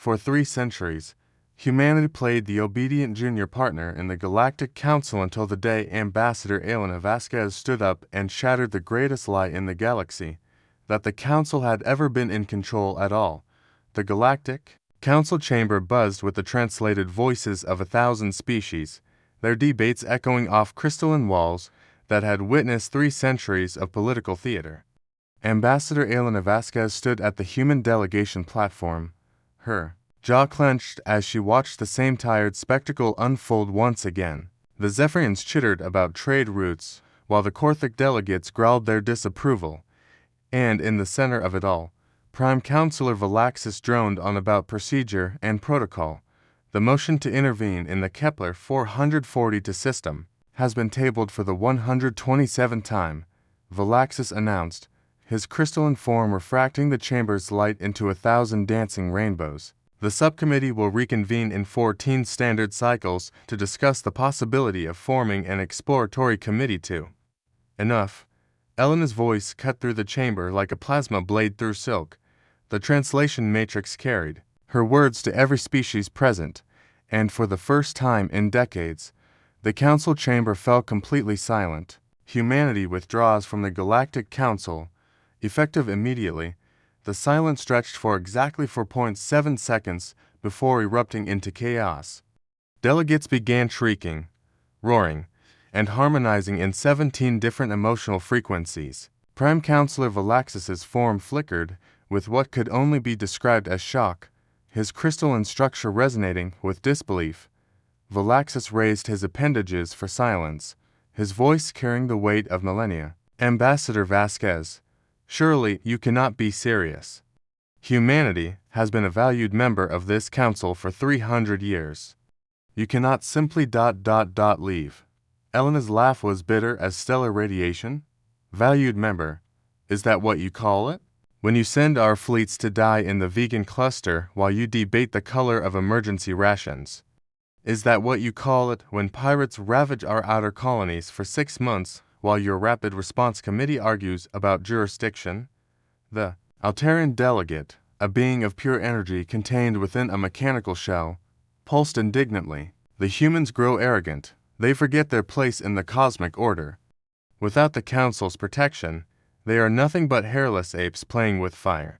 For 3 centuries, humanity played the obedient junior partner in the Galactic Council until the day Ambassador Elena Vasquez stood up and shattered the greatest lie in the galaxy, that the Council had ever been in control at all. The Galactic Council chamber buzzed with the translated voices of 1,000 species, their debates echoing off crystalline walls that had witnessed 3 centuries of political theater. Ambassador Elena Vasquez stood at the human delegation platform, her jaw clenched as she watched the same tired spectacle unfold once again. The Zephyrians chittered about trade routes, while the Corthic delegates growled their disapproval, and in the center of it all, Prime Counselor Valaxis droned on about procedure and protocol. The motion to intervene in the Kepler 442 system has been tabled for the 127th time, Valaxis announced, his crystalline form refracting the chamber's light into 1,000 dancing rainbows. The subcommittee will reconvene in 14 standard cycles to discuss the possibility of forming an exploratory committee to. Enough. Elena's voice cut through the chamber like a plasma blade through silk. The translation matrix carried her words to every species present, and for the first time in decades, the council chamber fell completely silent. Humanity withdraws from the Galactic Council. Effective immediately, the silence stretched for exactly 4.7 seconds before erupting into chaos. Delegates began shrieking, roaring, and harmonizing in 17 different emotional frequencies. Prime Counselor Valaxis's form flickered with what could only be described as shock, his crystalline structure resonating with disbelief. Valaxis raised his appendages for silence, his voice carrying the weight of millennia. Ambassador Vasquez, surely you cannot be serious. Humanity has been a valued member of this council for 300 years. You cannot simply leave. Elena's laugh was bitter as stellar radiation. Valued member, is that what you call it? When you send our fleets to die in the vegan cluster while you debate the color of emergency rations? Is that what you call it when pirates ravage our outer colonies for 6 months while your Rapid Response Committee argues about jurisdiction? The Altarian delegate, a being of pure energy contained within a mechanical shell, pulsed indignantly. The humans grow arrogant. They forget their place in the cosmic order. Without the Council's protection, they are nothing but hairless apes playing with fire.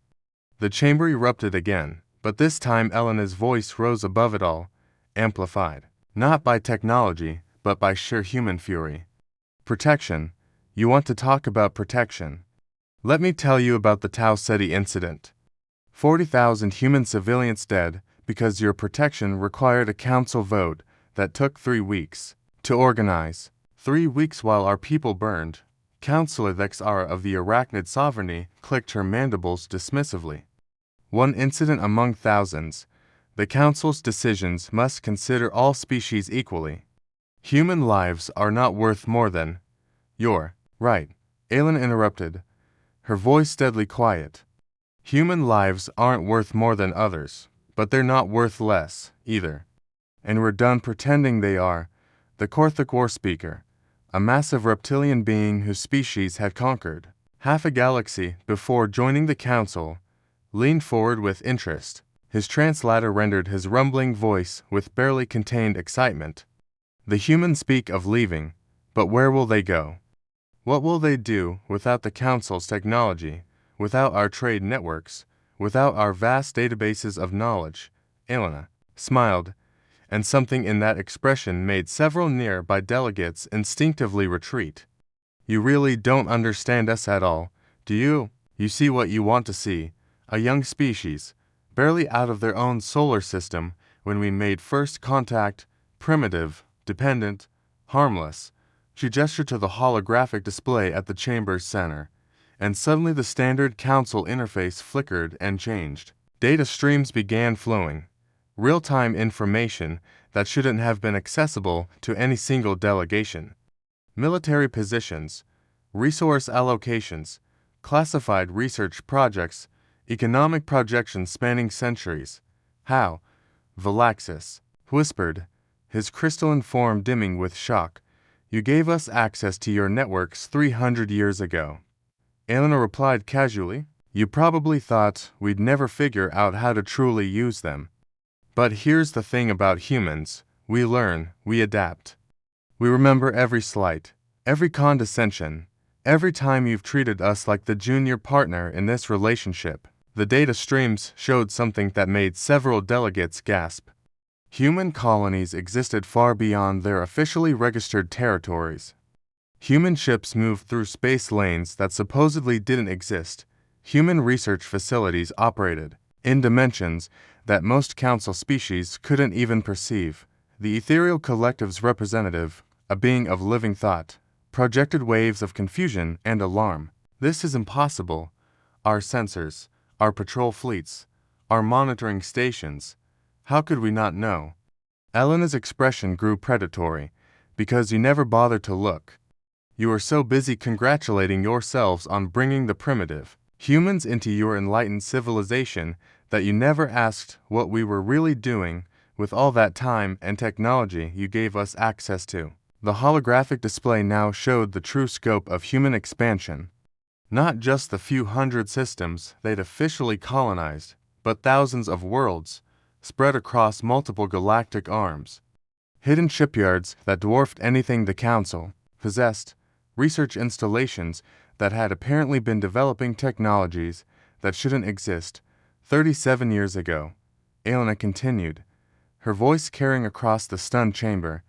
The chamber erupted again, but this time Elena's voice rose above it all, amplified, not by technology, but by sheer human fury. Protection. You want to talk about protection? Let me tell you about the Tau Ceti incident. 40,000 human civilians dead because your protection required a council vote that took 3 weeks to organize. 3 weeks while our people burned. Counselor Vexara of the Arachnid Sovereignty clicked her mandibles dismissively. One incident among thousands. The Council's decisions must consider all species equally. Human lives are not worth more than. You're right, Aelin interrupted, her voice deadly quiet. Human lives aren't worth more than others, but they're not worth less, either. And we're done pretending they are. The Corthic War Speaker, a massive reptilian being whose species had conquered half a galaxy before joining the Council, leaned forward with interest. His translator rendered his rumbling voice with barely contained excitement. The humans speak of leaving, but where will they go? What will they do without the Council's technology, without our trade networks, without our vast databases of knowledge? Elena smiled, and something in that expression made several nearby delegates instinctively retreat. You really don't understand us at all, do you? You see what you want to see, a young species, barely out of their own solar system when we made first contact, primitive, dependent, harmless. She gestured to the holographic display at the chamber's center, and suddenly the standard council interface flickered and changed. Data streams began flowing. Real-time information that shouldn't have been accessible to any single delegation. Military positions, resource allocations, classified research projects, economic projections spanning centuries. How? Valaxis whispered, his crystalline form dimming with shock. You gave us access to your networks 300 years ago. Elena replied casually, you probably thought we'd never figure out how to truly use them. But here's the thing about humans: we learn, we adapt. We remember every slight, every condescension, every time you've treated us like the junior partner in this relationship. The data streams showed something that made several delegates gasp. Human colonies existed far beyond their officially registered territories. Human ships moved through space lanes that supposedly didn't exist. Human research facilities operated in dimensions that most council species couldn't even perceive. The ethereal collective's representative, a being of living thought, projected waves of confusion and alarm. This is impossible. Our sensors, our patrol fleets, our monitoring stations. How could we not know? Elena's expression grew predatory, because you never bothered to look. You were so busy congratulating yourselves on bringing the primitive humans into your enlightened civilization that you never asked what we were really doing with all that time and technology you gave us access to. The holographic display now showed the true scope of human expansion. Not just the few hundred systems they'd officially colonized, but thousands of worlds, spread across multiple galactic arms. Hidden shipyards that dwarfed anything the Council possessed, research installations that had apparently been developing technologies that shouldn't exist 37 years ago. Elena continued, her voice carrying across the stunned chamber.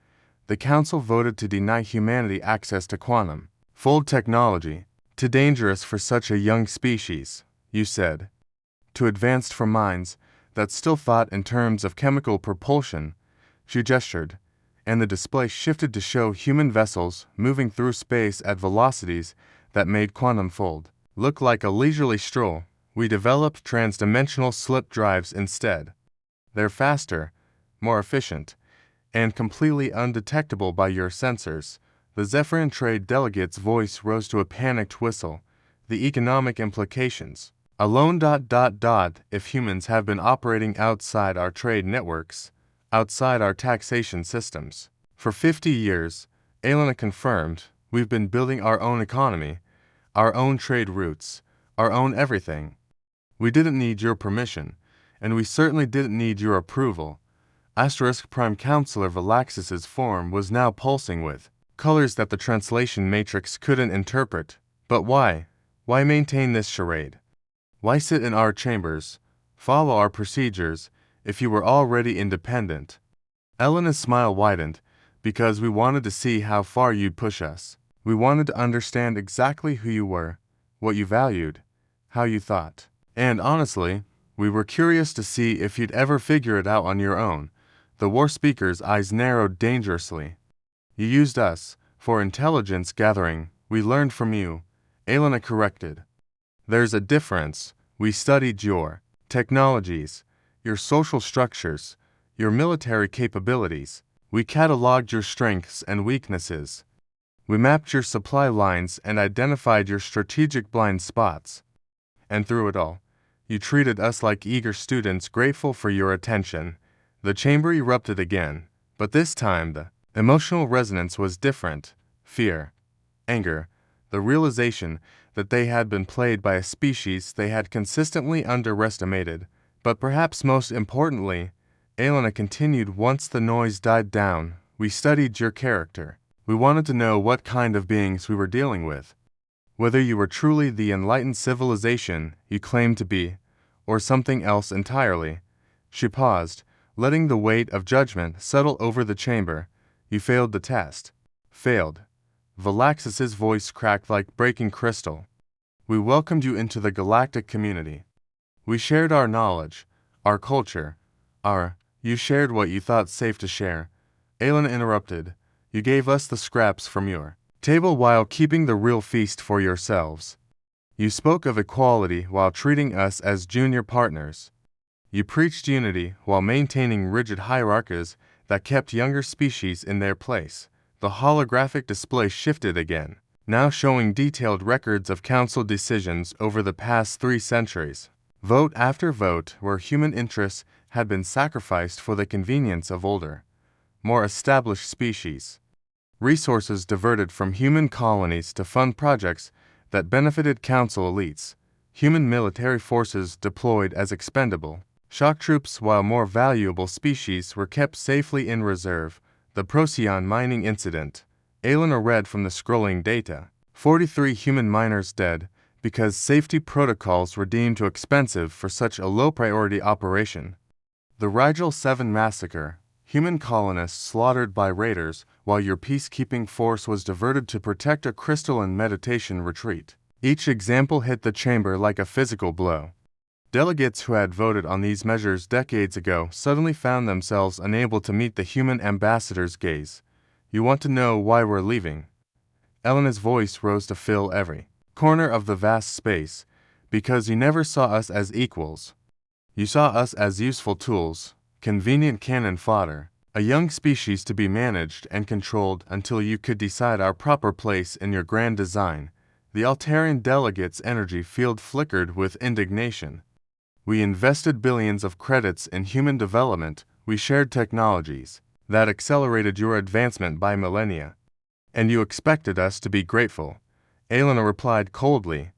The Council voted to deny humanity access to quantum fold technology. Too dangerous for such a young species, you said. Too advanced for minds that still thought in terms of chemical propulsion. She gestured, and the display shifted to show human vessels moving through space at velocities that made quantum fold look like a leisurely stroll. We developed transdimensional slip drives instead. They're faster, more efficient, and completely undetectable by your sensors. The Zephyrin trade delegate's voice rose to a panicked whistle. The economic implications. Alone. If humans have been operating outside our trade networks, outside our taxation systems, for 50 years, Elena confirmed, we've been building our own economy, our own trade routes, our own everything. We didn't need your permission, and we certainly didn't need your approval. Asterisk Prime Counselor Valaxis's form was now pulsing with colors that the translation matrix couldn't interpret. But why? Why maintain this charade? Why sit in our chambers, follow our procedures, if you were already independent? Elena's smile widened, because we wanted to see how far you'd push us. We wanted to understand exactly who you were, what you valued, how you thought. And honestly, we were curious to see if you'd ever figure it out on your own. The war speaker's eyes narrowed dangerously. You used us for intelligence gathering. We learned from you, Elena corrected. There's a difference. We studied your technologies, your social structures, your military capabilities. We cataloged your strengths and weaknesses. We mapped your supply lines and identified your strategic blind spots. And through it all, you treated us like eager students grateful for your attention. The chamber erupted again, but this time the emotional resonance was different. Fear, anger, the realization that they had been played by a species they had consistently underestimated. But perhaps most importantly, Elena continued once the noise died down, we studied your character. We wanted to know what kind of beings we were dealing with. Whether you were truly the enlightened civilization you claimed to be, or something else entirely. She paused, letting the weight of judgment settle over the chamber. You failed the test. Failed. Valaxis's voice cracked like breaking crystal. We welcomed you into the galactic community. We shared our knowledge, our culture, You shared what you thought safe to share. Elena interrupted. You gave us the scraps from your table while keeping the real feast for yourselves. You spoke of equality while treating us as junior partners. You preached unity while maintaining rigid hierarchies that kept younger species in their place. The holographic display shifted again, now showing detailed records of council decisions over the past 3 centuries. Vote after vote where human interests had been sacrificed for the convenience of older, more established species. Resources diverted from human colonies to fund projects that benefited council elites. Human military forces deployed as expendable. Shock troops, while more valuable species, were kept safely in reserve. The Procyon mining incident. Elena read from the scrolling data. 43 human miners dead because safety protocols were deemed too expensive for such a low-priority operation. The Rigel 7 massacre. Human colonists slaughtered by raiders while your peacekeeping force was diverted to protect a crystalline meditation retreat. Each example hit the chamber like a physical blow. Delegates who had voted on these measures decades ago suddenly found themselves unable to meet the human ambassador's gaze. You want to know why we're leaving? Elena's voice rose to fill every corner of the vast space. Because you never saw us as equals. You saw us as useful tools, convenient cannon fodder, a young species to be managed and controlled until you could decide our proper place in your grand design. The Altarian delegate's energy field flickered with indignation. We invested billions of credits in human development, we shared technologies that accelerated your advancement by millennia. And you expected us to be grateful. Elena replied coldly.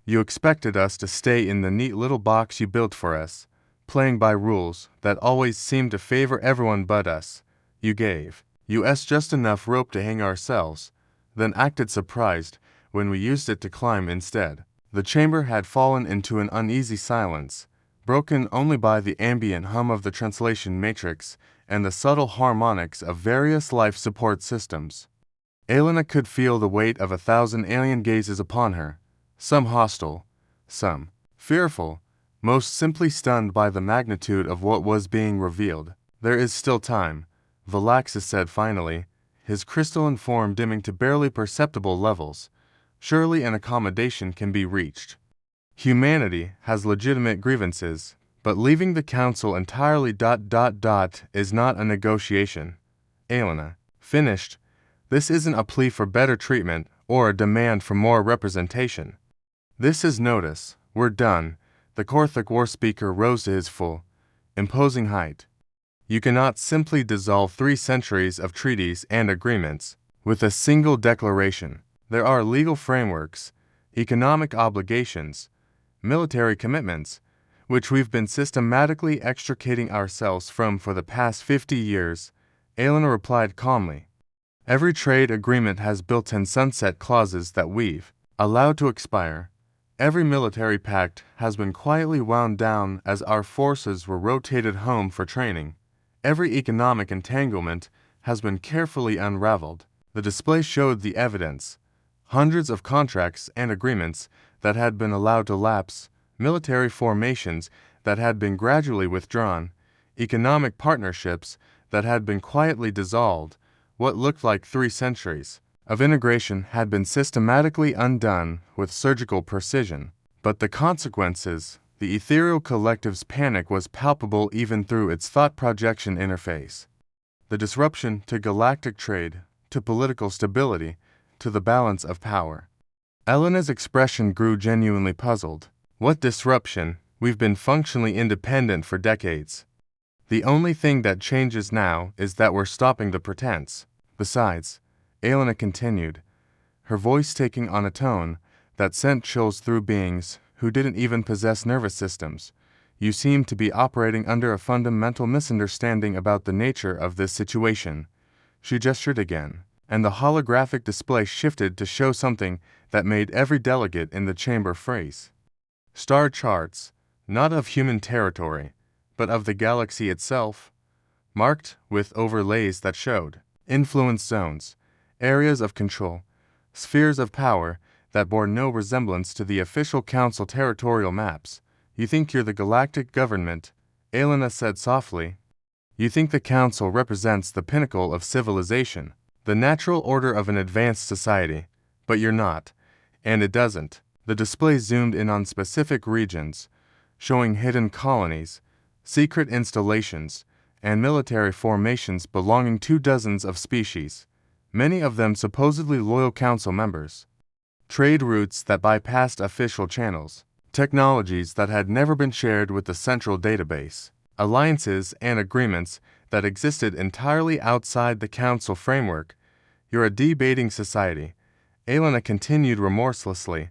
You expected us to stay in the neat little box you built for us, playing by rules that always seemed to favor everyone but us. You gave us just enough rope to hang ourselves, then acted surprised when we used it to climb instead. The chamber had fallen into an uneasy silence, broken only by the ambient hum of the translation matrix and the subtle harmonics of various life support systems. Elena could feel the weight of 1,000 alien gazes upon her, some hostile, some fearful, most simply stunned by the magnitude of what was being revealed. There is still time, Valaxis said finally, his crystalline form dimming to barely perceptible levels. Surely an accommodation can be reached. Humanity has legitimate grievances, but leaving the council entirely is not a negotiation. Elena finished. This isn't a plea for better treatment or a demand for more representation. This is notice. We're done. The Korthik war speaker rose to his full, imposing height. You cannot simply dissolve 3 centuries of treaties and agreements with a single declaration. There are legal frameworks, economic obligations, military commitments, which we've been systematically extricating ourselves from for the past 50 years, Elena replied calmly. Every trade agreement has built-in sunset clauses that we've allowed to expire. Every military pact has been quietly wound down as our forces were rotated home for training. Every economic entanglement has been carefully unraveled. The display showed the evidence. Hundreds of contracts and agreements that had been allowed to lapse, military formations that had been gradually withdrawn, economic partnerships that had been quietly dissolved. What looked like 3 centuries of integration had been systematically undone with surgical precision. But the consequences, the ethereal collective's panic was palpable even through its thought projection interface. The disruption to galactic trade, to political stability, to the balance of power. Elena's expression grew genuinely puzzled. What disruption? We've been functionally independent for decades. The only thing that changes now is that we're stopping the pretense. Besides, Elena continued, her voice taking on a tone that sent chills through beings who didn't even possess nervous systems. You seem to be operating under a fundamental misunderstanding about the nature of this situation. She gestured again, and the holographic display shifted to show something that made every delegate in the chamber freeze. Star charts, not of human territory, but of the galaxy itself, marked with overlays that showed influence zones, areas of control, spheres of power that bore no resemblance to the official council territorial maps. You think you're the galactic government, Elena said softly. You think the council represents the pinnacle of civilization, the natural order of an advanced society, but you're not, and it doesn't. The display zoomed in on specific regions, showing hidden colonies, secret installations, and military formations belonging to dozens of species, many of them supposedly loyal council members. Trade routes that bypassed official channels, technologies that had never been shared with the central database, alliances and agreements that existed entirely outside the council framework. You're a debating society, Elena continued remorselessly.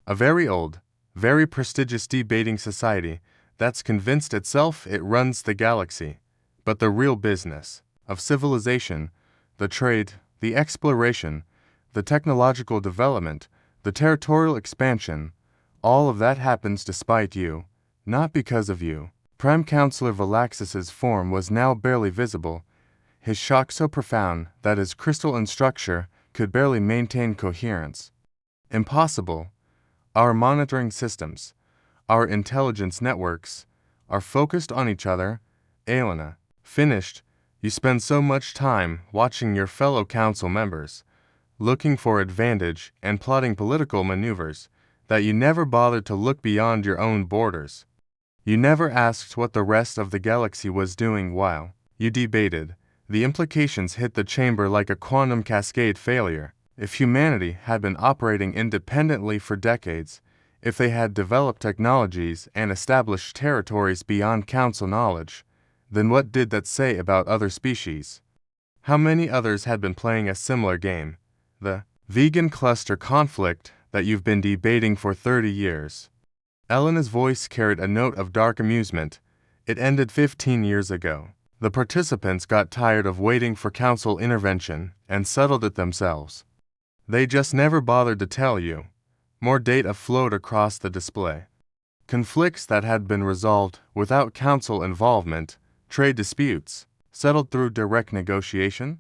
A very old, very prestigious debating society that's convinced itself it runs the galaxy. But the real business of civilization, the trade, the exploration, the technological development, the territorial expansion, all of that happens despite you, not because of you. Prime Counselor Valaxis's form was now barely visible, his shock so profound that his crystalline structure could barely maintain coherence. Impossible. Our monitoring systems, our intelligence networks, are focused on each other. Elena, finished. You spend so much time watching your fellow council members, looking for advantage and plotting political maneuvers, that you never bothered to look beyond your own borders. You never asked what the rest of the galaxy was doing while you debated. The implications hit the chamber like a quantum cascade failure. If humanity had been operating independently for decades, if they had developed technologies and established territories beyond council knowledge, then what did that say about other species? How many others had been playing a similar game? The vegan cluster conflict that you've been debating for 30 years. Elena's voice carried a note of dark amusement. It ended 15 years ago. The participants got tired of waiting for council intervention and settled it themselves. They just never bothered to tell you. More data flowed across the display. Conflicts that had been resolved without council involvement, trade disputes settled through direct negotiation,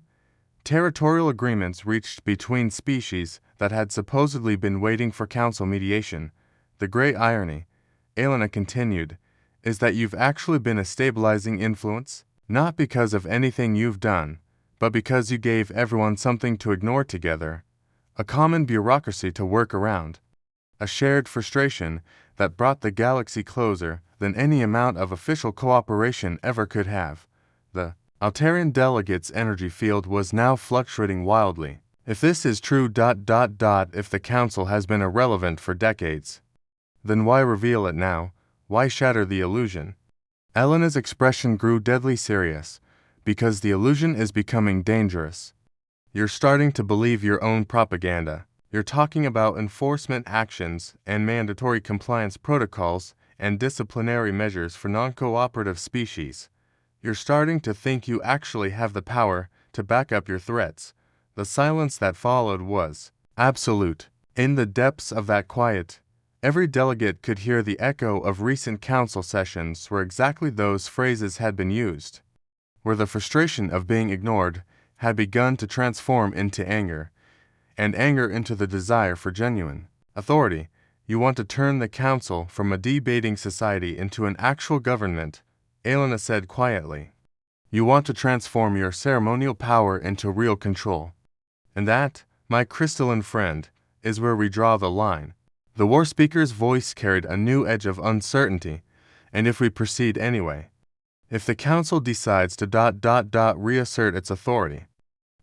territorial agreements reached between species that had supposedly been waiting for council mediation. The great irony, Elena continued, is that you've actually been a stabilizing influence, not because of anything you've done, but because you gave everyone something to ignore together, a common bureaucracy to work around, a shared frustration that brought the galaxy closer than any amount of official cooperation ever could have. The Altarian delegate's energy field was now fluctuating wildly. If this is true, if the council has been irrelevant for decades, then why reveal it now? Why shatter the illusion? Elena's expression grew deadly serious, because the illusion is becoming dangerous. You're starting to believe your own propaganda. You're talking about enforcement actions and mandatory compliance protocols and disciplinary measures for non-cooperative species. You're starting to think you actually have the power to back up your threats. The silence that followed was absolute. In the depths of that quiet, every delegate could hear the echo of recent council sessions where exactly those phrases had been used, where the frustration of being ignored had begun to transform into anger, and anger into the desire for genuine authority. You want to turn the council from a debating society into an actual government, Elena said quietly. You want to transform your ceremonial power into real control. And that, my crystalline friend, is where we draw the line. The war speaker's voice carried a new edge of uncertainty. And if we proceed anyway? If the council decides to reassert its authority?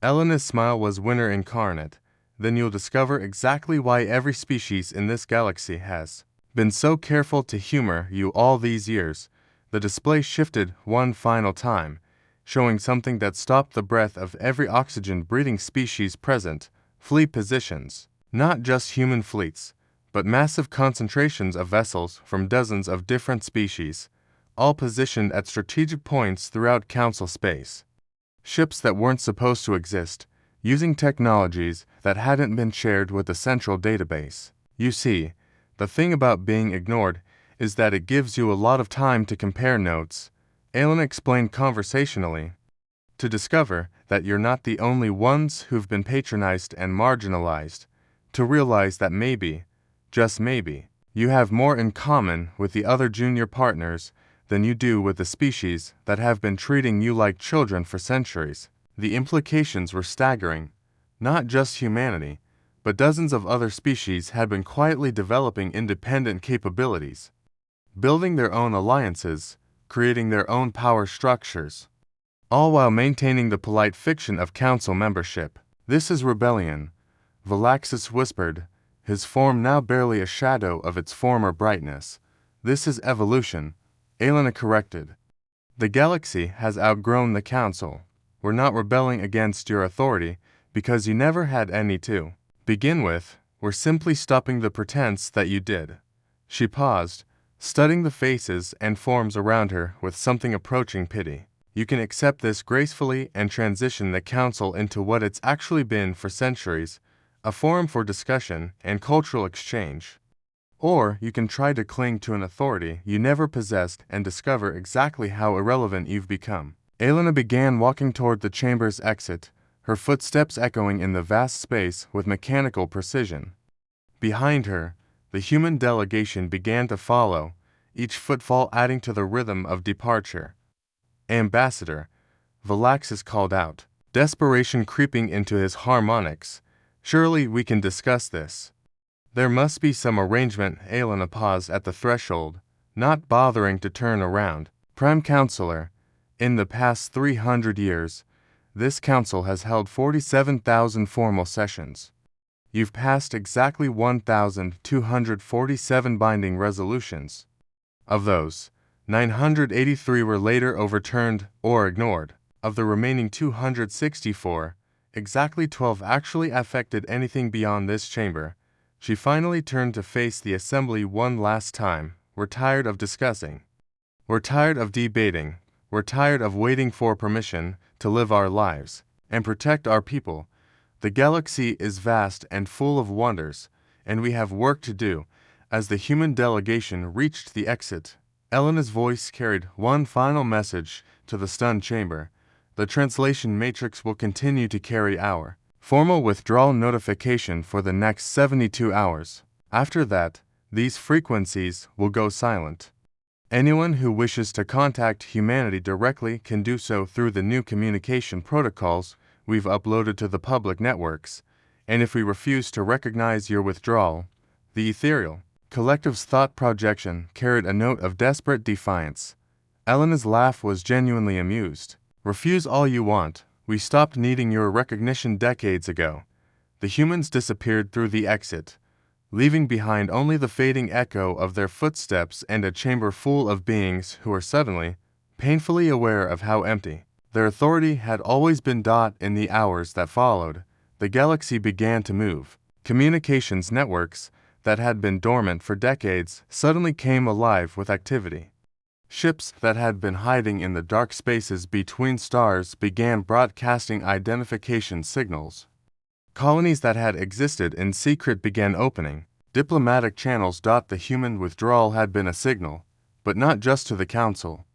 Elena's smile was winter incarnate. Then you'll discover exactly why every species in this galaxy has been so careful to humor you all these years. The display shifted one final time, showing something that stopped the breath of every oxygen-breathing species present. Fleet positions. Not just human fleets, but massive concentrations of vessels from dozens of different species, all positioned at strategic points throughout council space. Ships that weren't supposed to exist, using technologies that hadn't been shared with the central database. You see, the thing about being ignored is that it gives you a lot of time to compare notes, Elena explained conversationally, to discover that you're not the only ones who've been patronized and marginalized, to realize that maybe, just maybe, you have more in common with the other junior partners than you do with the species that have been treating you like children for centuries. The implications were staggering. Not just humanity, but dozens of other species had been quietly developing independent capabilities, building their own alliances, creating their own power structures, all while maintaining the polite fiction of council membership. This is rebellion, Valaxis whispered, his form now barely a shadow of its former brightness. This is evolution, Elena corrected. The galaxy has outgrown the council. We're not rebelling against your authority because you never had any to begin with. We're simply stopping the pretense that you did. She paused, studying the faces and forms around her with something approaching pity. You can accept this gracefully and transition the council into what it's actually been for centuries, a forum for discussion and cultural exchange. Or you can try to cling to an authority you never possessed and discover exactly how irrelevant you've become. Elena began walking toward the chamber's exit, her footsteps echoing in the vast space with mechanical precision. Behind her, the human delegation began to follow, each footfall adding to the rhythm of departure. "Ambassador," Valaxis called out, desperation creeping into his harmonics. "Surely we can discuss this." "There must be some arrangement." Elena paused at the threshold, not bothering to turn around. "Prime Counselor, in the past 300 years, this council has held 47,000 formal sessions. You've passed exactly 1,247 binding resolutions. Of those, 983 were later overturned or ignored. Of the remaining 264, exactly 12 actually affected anything beyond this chamber." She finally turned to face the assembly one last time. "We're tired of discussing. We're tired of debating. We're tired of waiting for permission to live our lives and protect our people. The galaxy is vast and full of wonders, and we have work to do." As the human delegation reached the exit, Elena's voice carried one final message to the stunned chamber. "The translation matrix will continue to carry our formal withdrawal notification for the next 72 hours. After that, these frequencies will go silent. Anyone who wishes to contact humanity directly can do so through the new communication protocols we've uploaded to the public networks, and if we refuse to recognize your withdrawal, the ethereal collective's thought projection carried a note of desperate defiance." Elena's laugh was genuinely amused. "Refuse all you want. We stopped needing your recognition decades ago." The humans disappeared through the exit, leaving behind only the fading echo of their footsteps and a chamber full of beings who were suddenly, painfully aware of how empty their authority had always been. In the hours that followed, the galaxy began to move. Communications networks that had been dormant for decades suddenly came alive with activity. Ships that had been hiding in the dark spaces between stars began broadcasting identification signals. Colonies that had existed in secret began opening diplomatic channels. The human withdrawal had been a signal, but not just to the Council.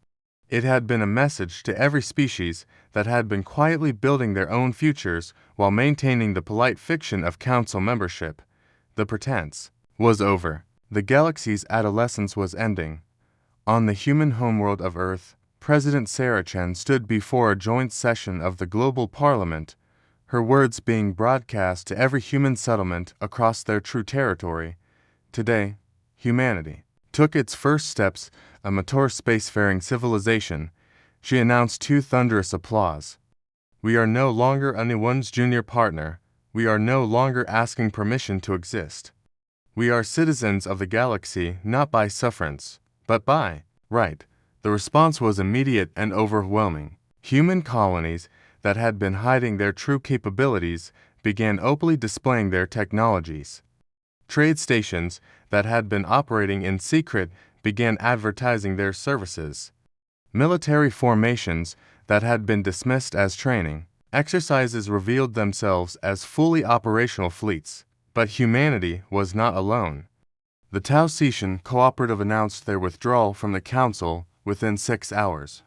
It had been a message to every species that had been quietly building their own futures while maintaining the polite fiction of Council membership. The pretense was over. The galaxy's adolescence was ending. On the human homeworld of Earth, President Saracen stood before a joint session of the Global Parliament, her words being broadcast to every human settlement across their true territory. "Today, humanity took its first steps, a mature spacefaring civilization," she announced to thunderous applause. "We are no longer anyone's junior partner. We are no longer asking permission to exist. We are citizens of the galaxy, not by sufferance, but by right." The response was immediate and overwhelming. Human colonies that had been hiding their true capabilities began openly displaying their technologies. Trade stations that had been operating in secret began advertising their services. Military formations that had been dismissed as training exercises revealed themselves as fully operational fleets. But humanity was not alone. The Tausetian Cooperative announced their withdrawal from the Council within 6 hours.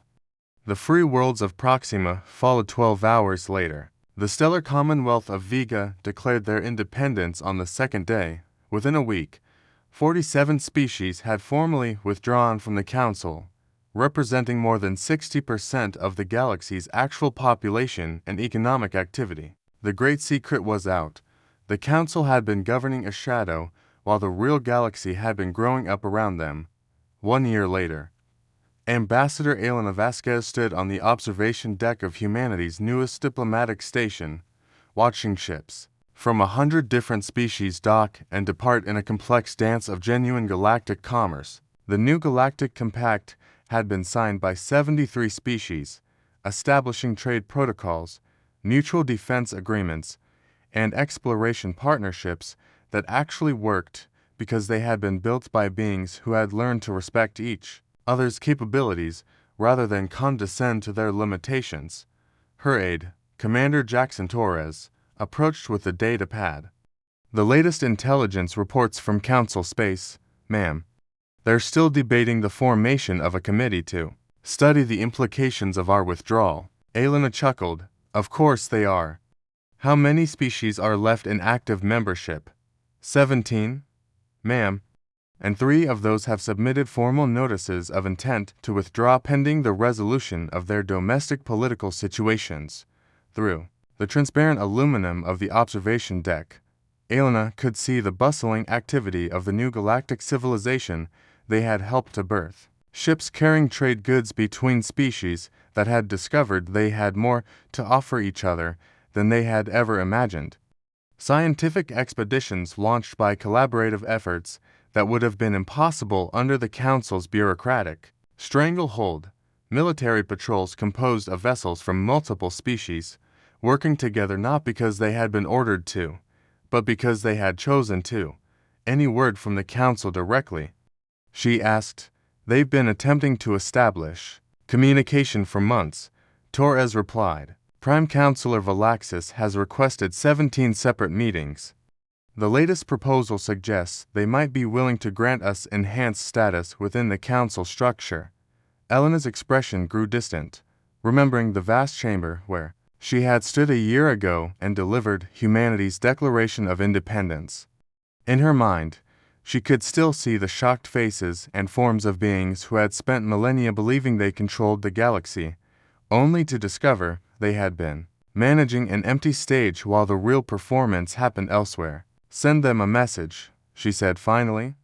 The free worlds of Proxima followed 12 hours later. The stellar Commonwealth of Vega declared their independence on the second day. Within a week, 47 species had formally withdrawn from the Council, representing more than 60% of the galaxy's actual population and economic activity. The Great Secret was out. The Council had been governing a shadow, while the real galaxy had been growing up around them. 1 year later, Ambassador Elena Vasquez stood on the observation deck of humanity's newest diplomatic station, watching ships from 100 different species dock and depart in a complex dance of genuine galactic commerce. The new Galactic Compact had been signed by 73 species, establishing trade protocols, mutual defense agreements, and exploration partnerships that actually worked because they had been built by beings who had learned to respect each other's capabilities rather than condescend to their limitations. Her aide, Commander Jackson Torres, approached with the data pad. The latest intelligence reports from Council Space, ma'am. They're still debating the formation of a committee to study the implications of our withdrawal. Elena chuckled. Of course they are. How many species are left in active membership? 17, ma'am, and 3 of those have submitted formal notices of intent to withdraw pending the resolution of their domestic political situations. Through the transparent aluminum of the observation deck, Elena could see the bustling activity of the new galactic civilization they had helped to birth. Ships carrying trade goods between species that had discovered they had more to offer each other than they had ever imagined. Scientific expeditions launched by collaborative efforts that would have been impossible under the Council's bureaucratic stranglehold. Military patrols composed of vessels from multiple species, working together not because they had been ordered to, but because they had chosen to. Any word from the Council directly? She asked. They've been attempting to establish communication for months, Torres replied. Prime Counselor Valaxis has requested 17 separate meetings. The latest proposal suggests they might be willing to grant us enhanced status within the Council structure. Elena's expression grew distant, remembering the vast chamber where she had stood a year ago and delivered humanity's Declaration of Independence. In her mind, she could still see the shocked faces and forms of beings who had spent millennia believing they controlled the galaxy, only to discover they had been managing an empty stage while the real performance happened elsewhere. Send them a message, she said finally.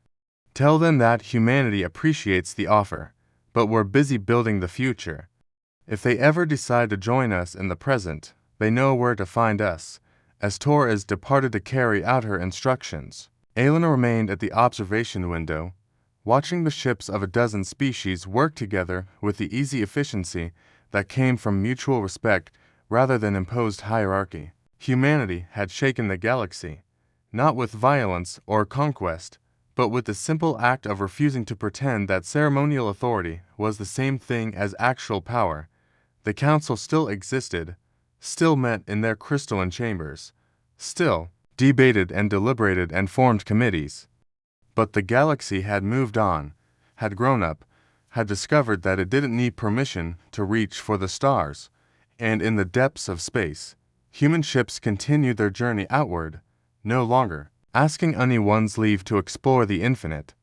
Tell them that humanity appreciates the offer, but we're busy building the future. If they ever decide to join us in the present, they know where to find us. As Torres departed to carry out her instructions, Elena remained at the observation window, watching the ships of a dozen species work together with the easy efficiency that came from mutual respect rather than imposed hierarchy. Humanity had shaken the galaxy, not with violence or conquest, but with the simple act of refusing to pretend that ceremonial authority was the same thing as actual power. The Council still existed, still met in their crystalline chambers, still debated and deliberated and formed committees. But the galaxy had moved on, had grown up, had discovered that it didn't need permission to reach for the stars, and in the depths of space, human ships continued their journey outward, no longer asking anyone's leave to explore the infinite.